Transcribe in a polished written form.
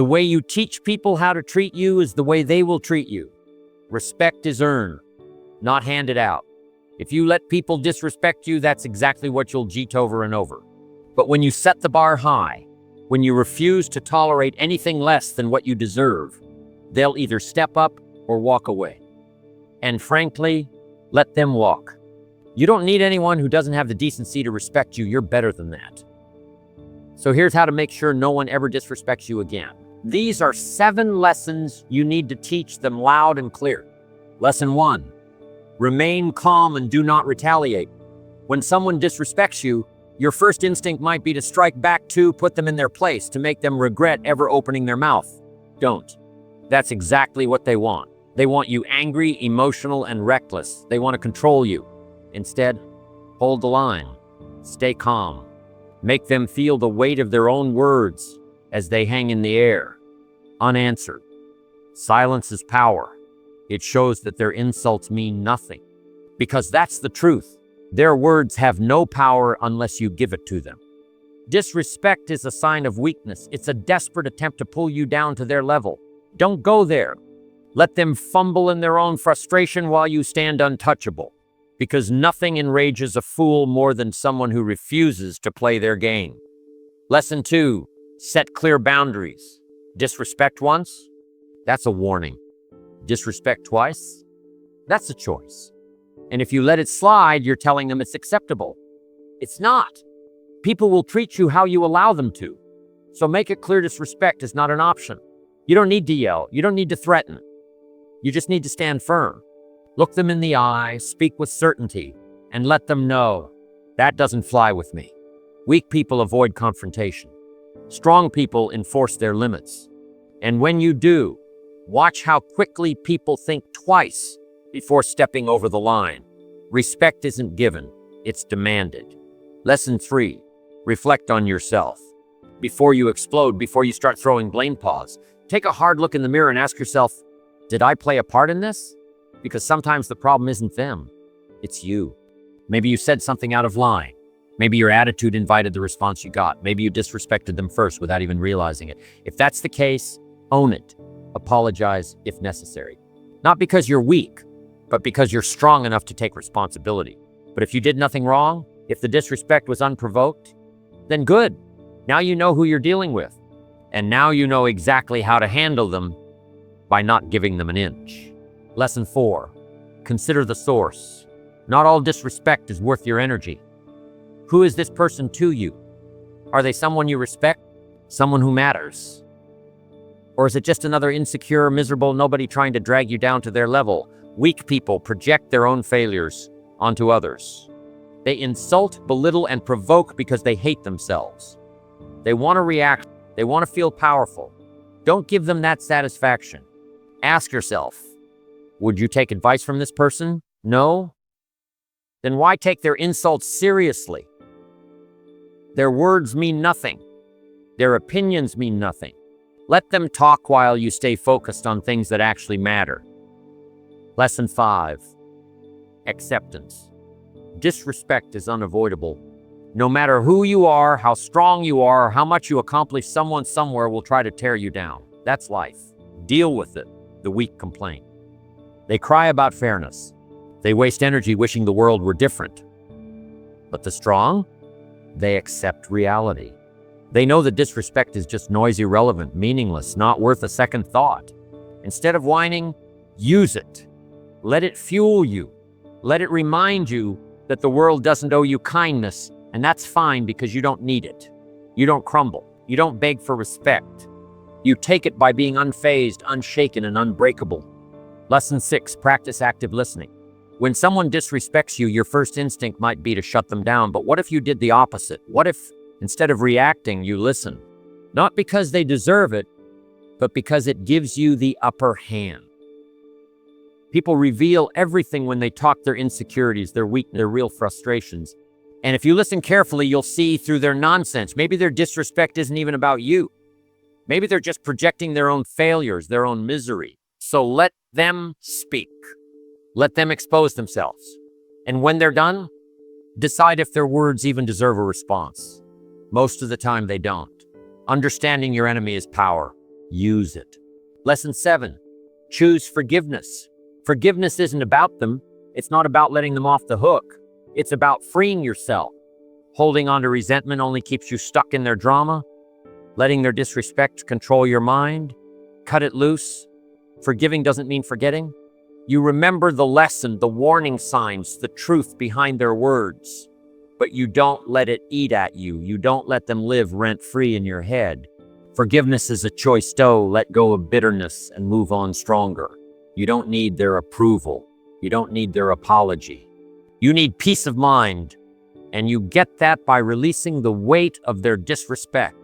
The way you teach people how to treat you is the way they will treat you. Respect is earned, not handed out. If you let people disrespect you, that's exactly what you'll jeet over and over. But when you set the bar high, when you refuse to tolerate anything less than what you deserve, they'll either step up or walk away. And frankly, let them walk. You don't need anyone who doesn't have the decency to respect you. You're better than that. So here's how to make sure no one ever disrespects you again. These are 7 lessons you need to teach them loud and clear. Lesson 1, remain calm and do not retaliate. When someone disrespects you, your first instinct might be to strike back, to put them in their place, to make them regret ever opening their mouth. Don't. That's exactly what they want. They want you angry, emotional, and reckless. They want to control you. Instead, hold the line. Stay calm. Make them feel the weight of their own words as they hang in the air, unanswered. Silence is power. It shows that their insults mean nothing. Because that's the truth. Their words have no power unless you give it to them. Disrespect is a sign of weakness. It's a desperate attempt to pull you down to their level. Don't go there. Let them fumble in their own frustration while you stand untouchable. Because nothing enrages a fool more than someone who refuses to play their game. Lesson 2, set clear boundaries. Disrespect once? That's a warning. Disrespect twice? That's a choice. And if you let it slide, you're telling them it's acceptable. It's not. People will treat you how you allow them to. So make it clear disrespect is not an option. You don't need to yell. You don't need to threaten. You just need to stand firm. Look them in the eye, speak with certainty, and let them know, that doesn't fly with me. Weak people avoid confrontation. Strong people enforce their limits. And when you do, watch how quickly people think twice before stepping over the line. Respect isn't given, it's demanded. Lesson 3, reflect on yourself. Before you explode, before you start throwing blame paws, take a hard look in the mirror and ask yourself, did I play a part in this? Because sometimes the problem isn't them, it's you. Maybe you said something out of line. Maybe your attitude invited the response you got. Maybe you disrespected them first without even realizing it. If that's the case, own it. Apologize if necessary. Not because you're weak, but because you're strong enough to take responsibility. But if you did nothing wrong, if the disrespect was unprovoked, then good. Now you know who you're dealing with. And now you know exactly how to handle them by not giving them an inch. Lesson 4, consider the source. Not all disrespect is worth your energy. Who is this person to you? Are they someone you respect? Someone who matters? Or is it just another insecure, miserable nobody trying to drag you down to their level? Weak people project their own failures onto others. They insult, belittle, and provoke because they hate themselves. They want to react. They want to feel powerful. Don't give them that satisfaction. Ask yourself, would you take advice from this person? No? Then why take their insults seriously? Their words mean nothing. Their opinions mean nothing. Let them talk while you stay focused on things that actually matter. Lesson 5, acceptance. Disrespect is unavoidable. No matter who you are, how strong you are, or how much you accomplish, someone somewhere will try to tear you down. That's life. Deal with it. The weak complain. They cry about fairness. They waste energy wishing the world were different. But the strong, they accept reality. They know that disrespect is just noise, irrelevant, meaningless, not worth a second thought. Instead of whining, use it. Let it fuel you. Let it remind you that the world doesn't owe you kindness, and that's fine because you don't need it. You don't crumble. You don't beg for respect. You take it by being unfazed, unshaken, and unbreakable. Lesson 6, practice active listening. When someone disrespects you, your first instinct might be to shut them down, but what if you did the opposite? What if, instead of reacting, you listen? Not because they deserve it, but because it gives you the upper hand. People reveal everything when they talk their insecurities, their weakness, their real frustrations. And if you listen carefully, you'll see through their nonsense. Maybe their disrespect isn't even about you. Maybe they're just projecting their own failures, their own misery. So let them speak. Let them expose themselves. And when they're done, decide if their words even deserve a response. Most of the time they don't. Understanding your enemy is power. use it. Lesson 7, choose forgiveness. Forgiveness isn't about them. It's not about letting them off the hook. It's about freeing yourself. Holding on to resentment only keeps you stuck in their drama. Letting their disrespect control your mind. Cut it loose. Forgiving doesn't mean forgetting. You remember the lesson, the warning signs, the truth behind their words. But you don't let it eat at you. You don't let them live rent-free in your head. Forgiveness is a choice to let go of bitterness and move on stronger. You don't need their approval. You don't need their apology. You need peace of mind. And you get that by releasing the weight of their disrespect.